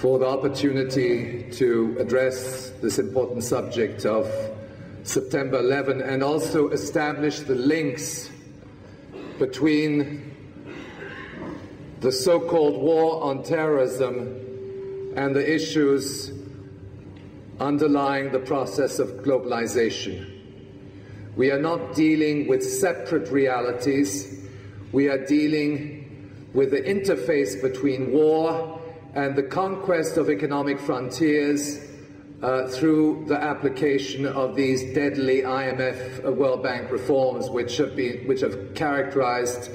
for the opportunity to address this important subject of September 11 and also establish the links between the so-called war on terrorism and the issues underlying the process of globalization. We are not dealing with separate realities. We are dealing with the interface between war and the conquest of economic frontiers through the application of these deadly IMF World Bank reforms which have characterized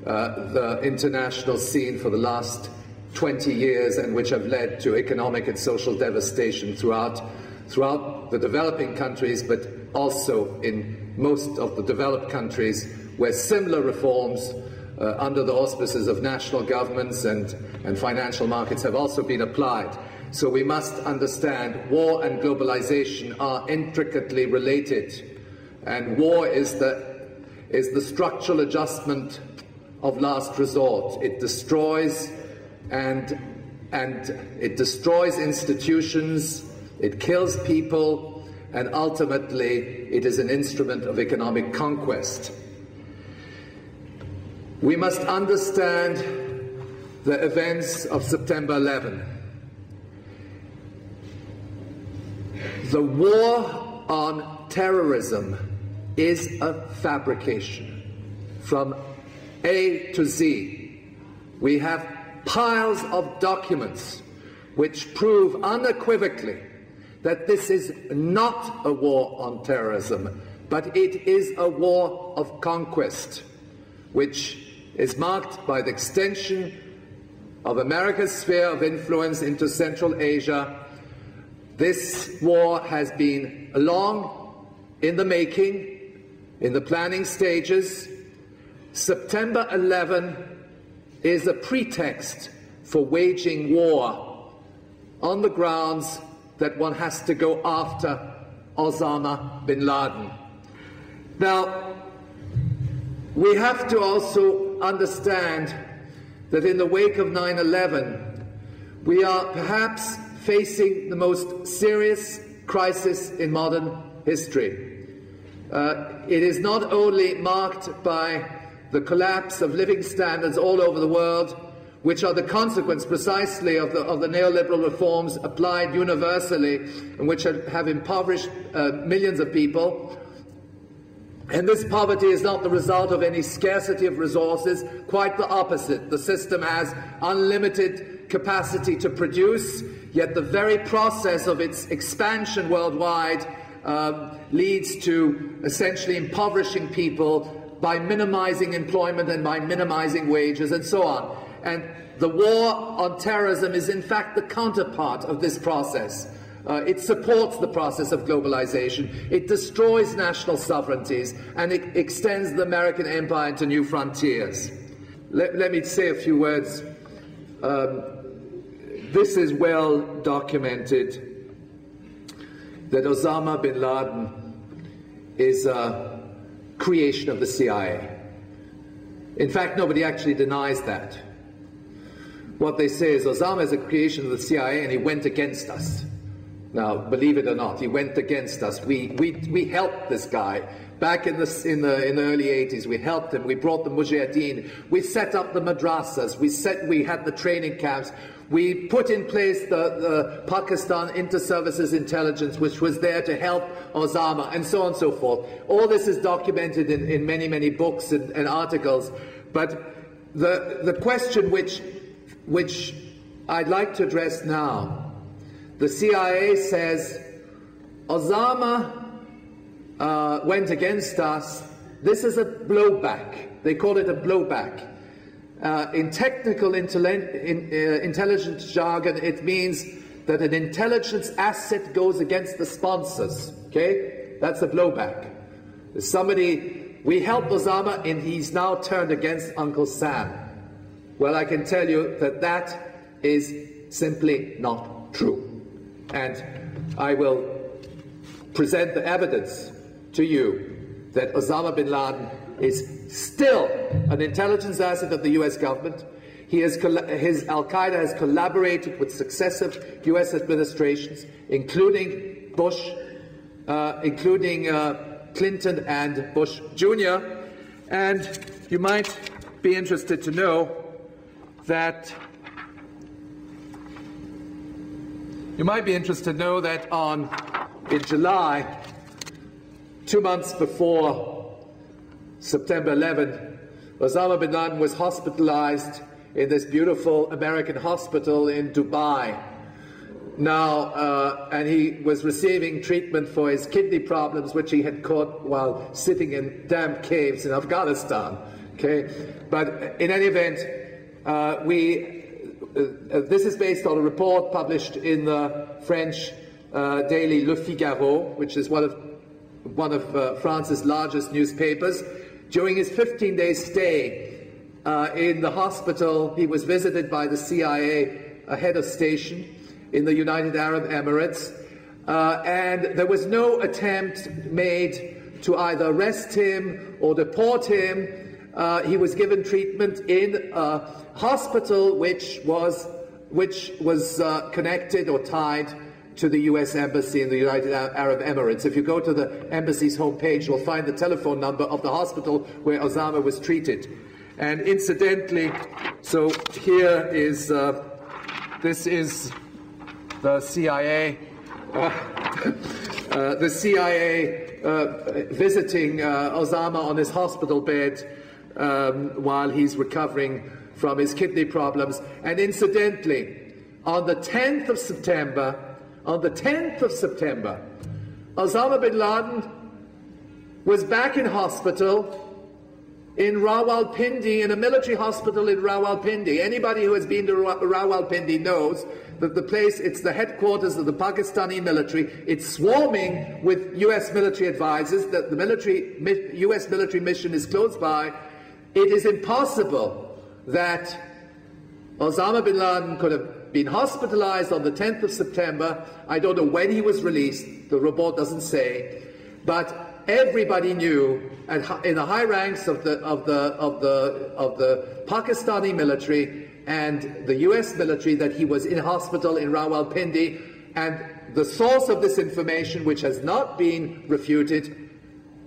the international scene for the last 20 years and which have led to economic and social devastation throughout the developing countries, but also in most of the developed countries where similar reforms under the auspices of national governments and financial markets have also been applied. So we must understand war and globalization are intricately related, and war is the structural adjustment of last resort. It destroys and it destroys institutions, it kills people, and ultimately it is an instrument of economic conquest. We must understand the events of September 11. The war on terrorism is a fabrication from A to Z. We have piles of documents which prove unequivocally that this is not a war on terrorism, but it is a war of conquest, which is marked by the extension of America's sphere of influence into Central Asia. This war has been long in the making, in the planning stages. September 11 is a pretext for waging war on the grounds that one has to go after Osama bin Laden. Now, we have to also understand that in the wake of 9/11, we are perhaps facing the most serious crisis in modern history. It is not only marked by the collapse of living standards all over the world, which are the consequence precisely of the neoliberal reforms applied universally and which have impoverished millions of people. And this poverty is not the result of any scarcity of resources, quite the opposite. The system has unlimited capacity to produce, yet the very process of its expansion worldwide leads to essentially impoverishing people by minimizing employment and by minimizing wages and so on. And the war on terrorism is in fact the counterpart of this process. It supports the process of globalization. It destroys national sovereignties, and it extends the American empire into new frontiers. Let me say a few words. This is well documented that Osama bin Laden is a creation of the CIA. In fact, nobody actually denies that. What they say is Osama is a creation of the CIA and he went against us. Now, believe it or not, he went against us. We helped this guy. Back in the early 80s, we helped him. We brought the Mujahideen. We set up the madrasas. We had the training camps. We put in place the Pakistan Inter-Services Intelligence, which was there to help Osama, and so on and so forth. All this is documented in many, many books and articles. But the question which I'd like to address now, the CIA says Osama went against us. This is a blowback. They call it a blowback. In technical intelligence jargon, it means that an intelligence asset goes against the sponsors. Okay? That's a blowback. We helped Osama and he's now turned against Uncle Sam. Well, I can tell you that that is simply not true. And I will present the evidence to you that Osama bin Laden is still an intelligence asset of the US government. his Al-Qaeda has collaborated with successive U.S. administrations, including Bush, Clinton and Bush Jr. And you might be interested to know that in July, 2 months before September 11, Osama bin Laden was hospitalized in this beautiful American hospital in Dubai. Now, and he was receiving treatment for his kidney problems, which he had caught while sitting in damp caves in Afghanistan. Okay, but in any event, this is based on a report published in the French daily Le Figaro, which is one of France's largest newspapers. During his 15-day stay in the hospital, he was visited by the CIA, a head of station in the United Arab Emirates, and there was no attempt made to either arrest him or deport him. He was given treatment in a hospital which was connected or tied to the U.S. Embassy in the United Arab Emirates. If you go to the embassy's homepage, you'll find the telephone number of the hospital where Osama was treated. And incidentally, so here is, this is the CIA, visiting Osama on his hospital bed while he's recovering from his kidney problems. And incidentally, on the 10th of September, Osama bin Laden was back in hospital in Rawalpindi, in a military hospital in Rawalpindi. Anybody who has been to Rawalpindi knows that the place, it's the headquarters of the Pakistani military. It's swarming with U.S. military advisors. That the U.S. military mission is close by. It is impossible that Osama bin Laden could have been hospitalized on the 10th of September. I don't know when he was released. The report doesn't say, but everybody knew in the high ranks of the Pakistani military and the U.S. military that he was in hospital in Rawalpindi. And the source of this information, which has not been refuted,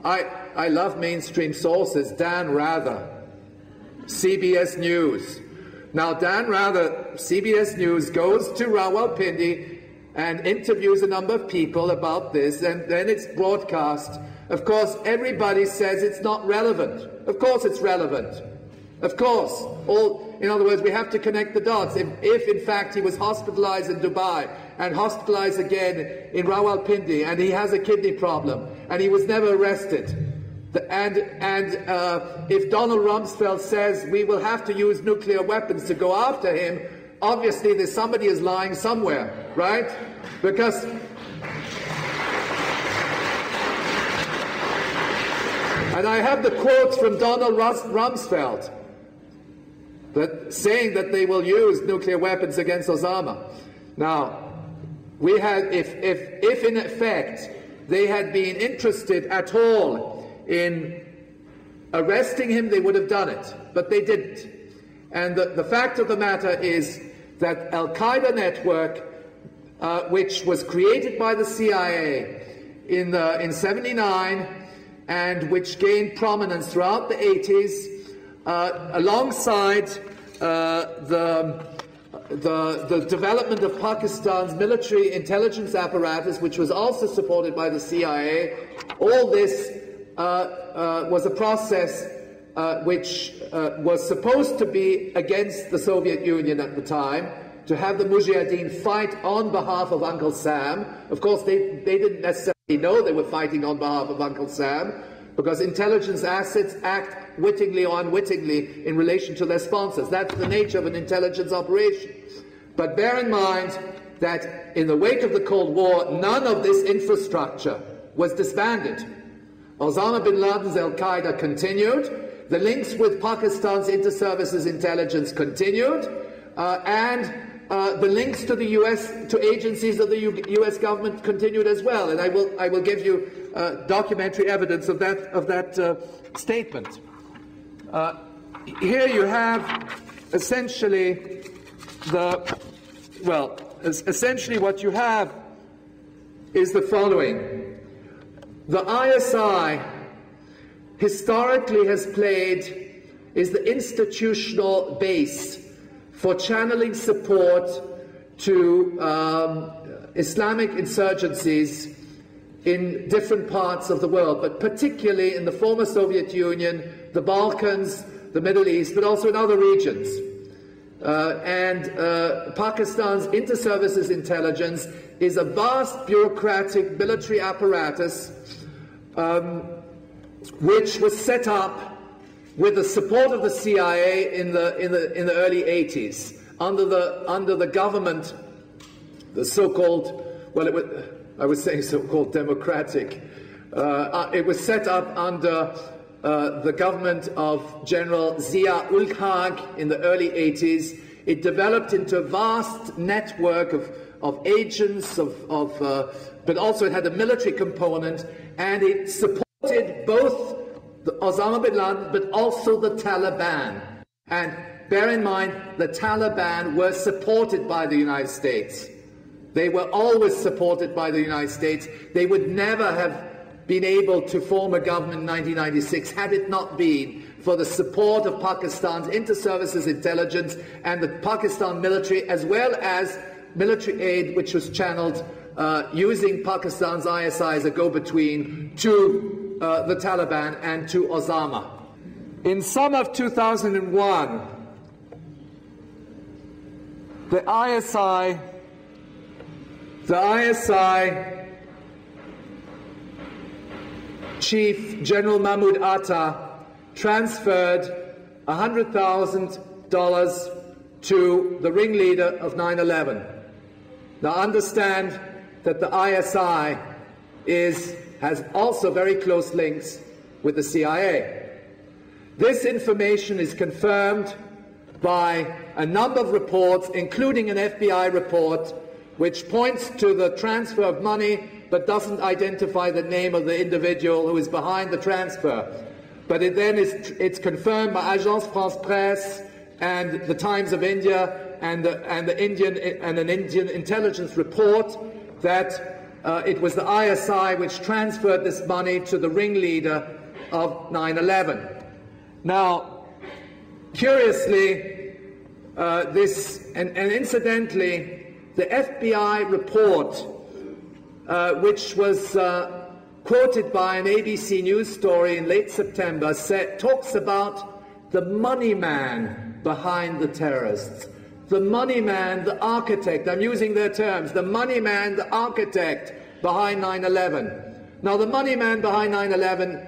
I love mainstream sources. Dan Rather, CBS News. Now, Dan Rather, CBS News, goes to Rawalpindi and interviews a number of people about this, and then it's broadcast. Of course, everybody says it's not relevant. Of course it's relevant. Of course. In other words, we have to connect the dots. If in fact he was hospitalized in Dubai and hospitalized again in Rawalpindi and he has a kidney problem and he was never arrested, and if Donald Rumsfeld says we will have to use nuclear weapons to go after him, obviously somebody is lying somewhere, right? Because and I have the quotes from Donald Rumsfeld saying that they will use nuclear weapons against Osama. Now, we had, if in effect they had been interested at all in arresting him, they would have done it, but they didn't. And the fact of the matter is that Al-Qaeda network, which was created by the CIA in '79, and which gained prominence throughout the 80s, alongside the development of Pakistan's military intelligence apparatus, which was also supported by the CIA. All this was a process which was supposed to be against the Soviet Union at the time, to have the Mujahideen fight on behalf of Uncle Sam. Of course, they didn't necessarily know they were fighting on behalf of Uncle Sam, because intelligence assets act wittingly or unwittingly in relation to their sponsors. That's the nature of an intelligence operation. But bear in mind that in the wake of the Cold War, none of this infrastructure was disbanded. Osama bin Laden's Al-Qaeda continued, the links with Pakistan's inter-services intelligence continued, and the links to the U.S. to agencies of the U.S. government continued as well, and I will give you documentary evidence of that statement. Here you have essentially essentially what you have is the following. The ISI historically is the institutional base for channeling support to Islamic insurgencies in different parts of the world, but particularly in the former Soviet Union, the Balkans, the Middle East, but also in other regions. Pakistan's inter-services intelligence is a vast bureaucratic military apparatus which was set up with the support of the CIA in the early 80s under the government, the so-called, I was saying so-called democratic. It was set up under the government of General Zia-ul-Haq in the early 80s. It developed into a vast network of agents, but also it had a military component, and it supported both Osama bin Laden, but also the Taliban. And bear in mind, the Taliban were supported by the United States. They were always supported by the United States. They would never have been able to form a government in 1996 had it not been for the support of Pakistan's inter-services intelligence and the Pakistan military, as well as military aid which was channeled using Pakistan's ISI as a go-between to the Taliban and to Osama. In summer of 2001, the ISI Chief General Mahmoud Atta transferred $100,000 to the ringleader of 9/11. Now understand that the ISI has also very close links with the CIA. This information is confirmed by a number of reports, including an FBI report, which points to the transfer of money but doesn't identify the name of the individual who is behind the transfer. But it's confirmed by Agence France Presse and the Times of India and an Indian intelligence report that it was the ISI which transferred this money to the ringleader of 9/11. Now, curiously, incidentally, the FBI report, which was quoted by an ABC News story in late September, talks about the money man behind the terrorists. The money man, the architect, I'm using their terms, the money man, the architect behind 9/11. Now, the money man behind 9/11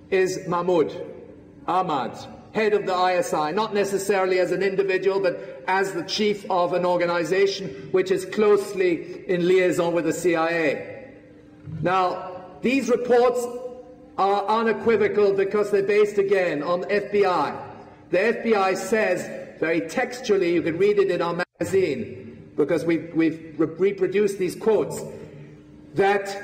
is Mahmoud Ahmad, head of the ISI, not necessarily as an individual, but as the chief of an organization which is closely in liaison with the CIA. Now, these reports are unequivocal because they're based, again, on FBI. The FBI says, very textually, you can read it in our magazine, because we've reproduced these quotes, that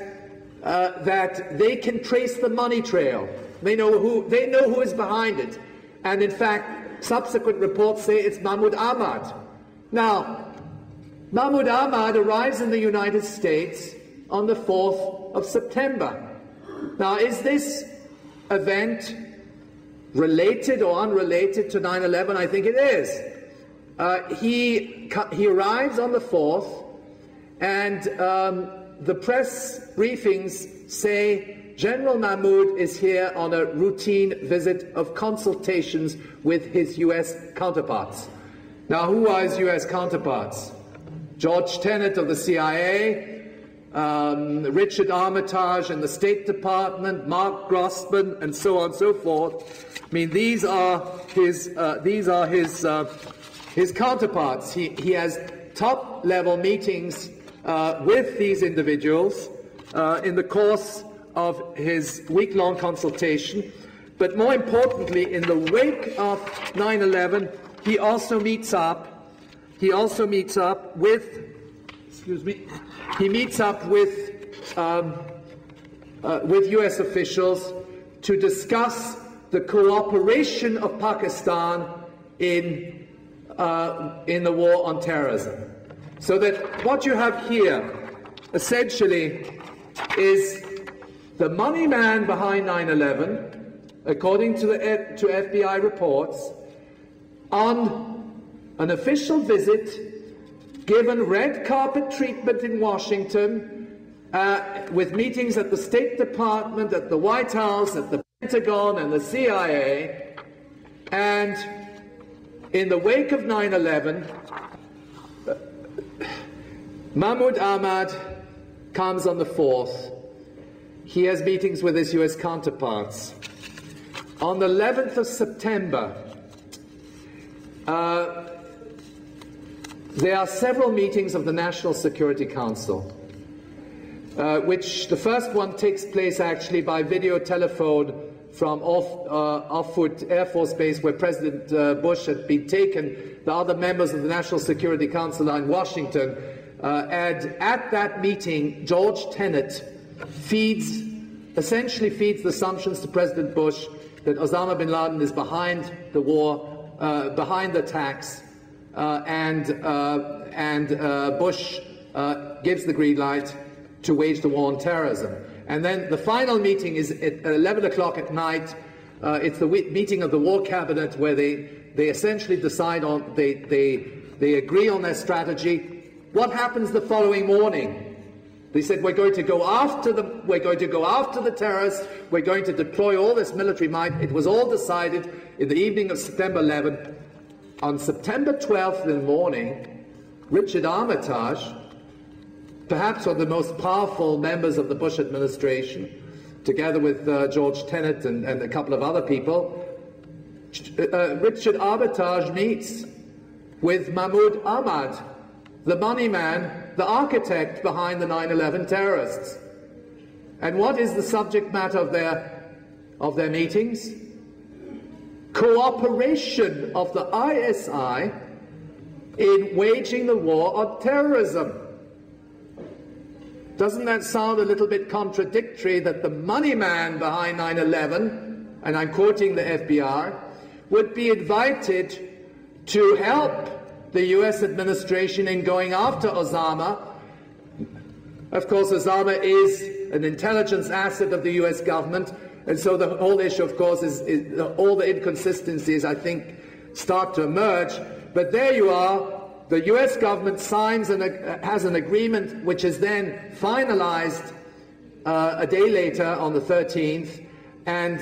they can trace the money trail. They know who is behind it. And in fact, subsequent reports say it's Mahmoud Ahmad. Now, Mahmoud Ahmad arrives in the United States on the 4th of September. Now, is this event related or unrelated to 9/11? I think it is. He arrives on the 4th, and the press briefings say General Mahmoud is here on a routine visit of consultations with his U.S. counterparts. Now, who are his U.S. counterparts? George Tenet of the CIA, Richard Armitage in the State Department, Mark Grossman, and so on and so forth. I mean, these are his counterparts. He has top-level meetings with these individuals in the course of his week-long consultation. But more importantly, in the wake of 9/11, he also meets up with, U.S. officials to discuss the cooperation of Pakistan in in the war on terrorism. So that what you have here, essentially, is the money man behind 9/11, according to FBI reports, on an official visit, given red carpet treatment in Washington, with meetings at the State Department, at the White House, at the Pentagon, and the CIA, and in the wake of 9/11, Mahmoud Ahmad comes on the 4th. He has meetings with his US counterparts. On the 11th of September, there are several meetings of the National Security Council, which the first one takes place actually by video telephone from Offutt Air Force Base, where President Bush had been taken. The other members of the National Security Council are in Washington. And at that meeting, George Tenet essentially feeds the assumptions to President Bush that Osama bin Laden is behind the war, behind the attacks, and Bush gives the green light to wage the war on terrorism. And then the final meeting is at 11 o'clock at night. It's the meeting of the War Cabinet, where they essentially decide on, they agree on their strategy. What happens the following morning? They said, we're going to go after the terrorists, we're going to deploy all this military might. It was all decided in the evening of September 11th. On September 12th in the morning, Richard Armitage, perhaps one of the most powerful members of the Bush administration, together with George Tenet and a couple of other people, Richard Armitage meets with Mahmoud Ahmad, the money man, the architect behind the 9/11 terrorists. And what is the subject matter of their meetings? Cooperation of the ISI in waging the war on terrorism. Doesn't that sound a little bit contradictory that the money man behind 9/11, and I'm quoting the FBI, would be invited to help the US administration in going after Osama? Of course, Osama is an intelligence asset of the US government, and so the whole issue, of course, is all the inconsistencies, I think, start to emerge. But there you are. The US government signs and has an agreement which is then finalized a day later on the 13th, and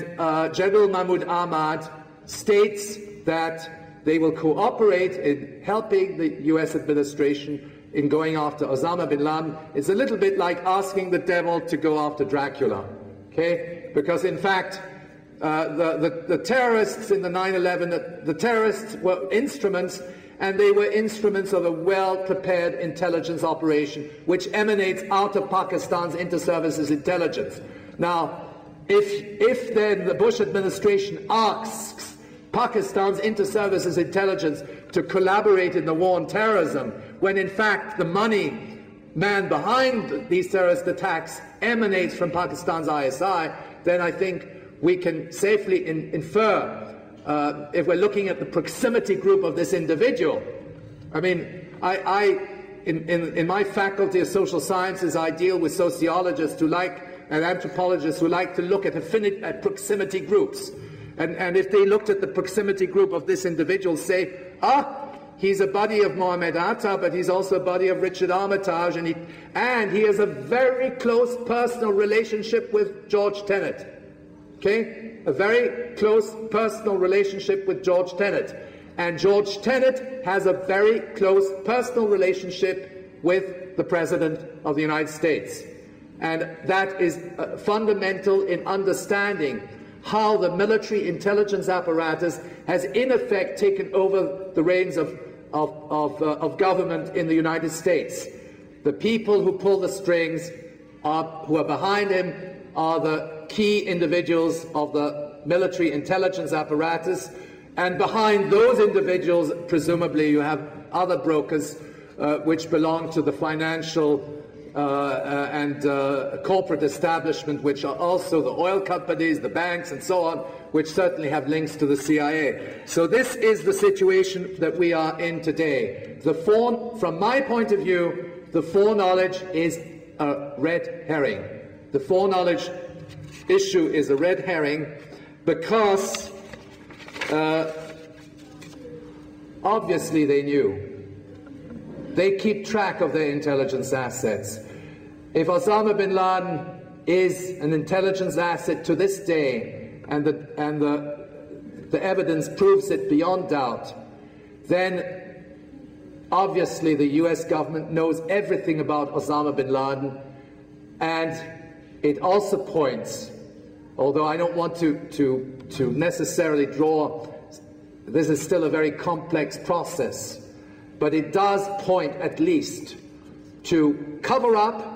General Mahmoud Ahmad states that they will cooperate in helping the US administration in going after Osama bin Laden. It's a little bit like asking the devil to go after Dracula, okay? Because in fact, the terrorists in the 9/11, the terrorists were instruments, and they were instruments of a well-prepared intelligence operation which emanates out of Pakistan's inter-services intelligence. Now, if then the Bush administration asks Pakistan's inter-services intelligence to collaborate in the war on terrorism, when in fact the money man behind these terrorist attacks emanates from Pakistan's ISI, then I think we can safely infer, if we're looking at the proximity group of this individual. I mean, in my faculty of social sciences, I deal with sociologists and anthropologists who like to look at proximity groups. And if they looked at the proximity group of this individual, say, he's a buddy of Mohammed Atta, but he's also a buddy of Richard Armitage, and he has a very close personal relationship with George Tenet. Okay? A very close personal relationship with George Tenet. And George Tenet has a very close personal relationship with the President of the United States. And that is fundamental in understanding how the military intelligence apparatus has in effect taken over the reins of government in the United States. The people who pull the strings, who are behind him, are the key individuals of the military intelligence apparatus, and behind those individuals, presumably, you have other brokers which belong to the financial corporate establishment, which are also the oil companies, the banks, and so on, which certainly have links to the CIA. So this is the situation that we are in today. From my point of view, the foreknowledge is a red herring. The foreknowledge issue is a red herring because obviously they knew. They keep track of their intelligence assets. If Osama bin Laden is an intelligence asset to this day, and the evidence proves it beyond doubt, then obviously the US government knows everything about Osama bin Laden, and it also points, although I don't want to necessarily draw, this is still a very complex process, but it does point at least to cover up,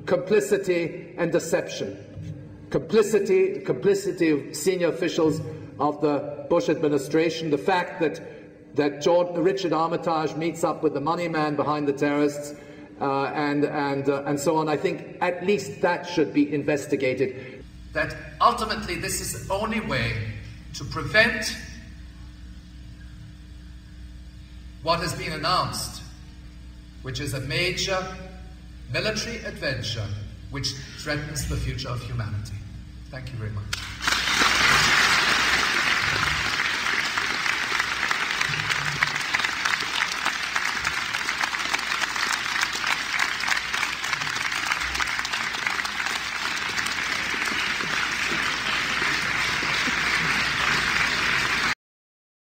complicity and deception. Complicity of senior officials of the Bush administration, the fact that Richard Armitage meets up with the money man behind the terrorists, and so on. I think at least that should be investigated. That ultimately this is the only way to prevent what has been announced, which is a major military adventure which threatens the future of humanity. Thank you very much.